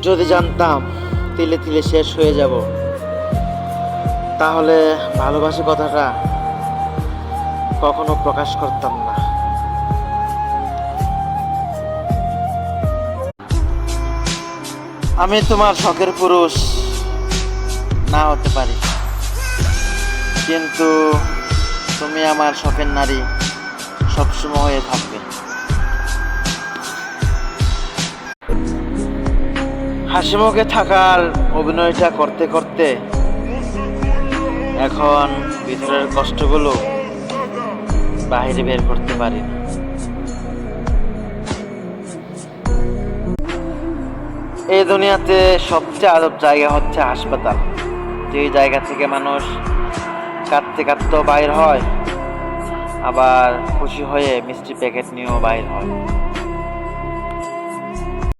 যদি জানতাম তিলে তিলে শেষ হয়ে যাব, তাহলে ভালোবাসি কথাটা কখনো প্রকাশ করতাম না। আমি তোমার শখের পুরুষ না হতে পারি, কিন্তু তুমি আমার শখের নারী সবসময় হয়ে থাকবে। হাসি মুখে থাকার অভিনয়টা করতে করতে এখন ভিতরের কষ্টগুলো বাইরে বের করতে পারি না। এই দুনিয়াতে সবচেয়ে আজব জায়গা হচ্ছে হাসপাতাল, যেই জায়গা থেকে মানুষ কাঁদতে কাঁদতেও বাইর হয়, আবার খুশি হয়ে মিষ্টি প্যাকেট নিয়েও বাইর হয়।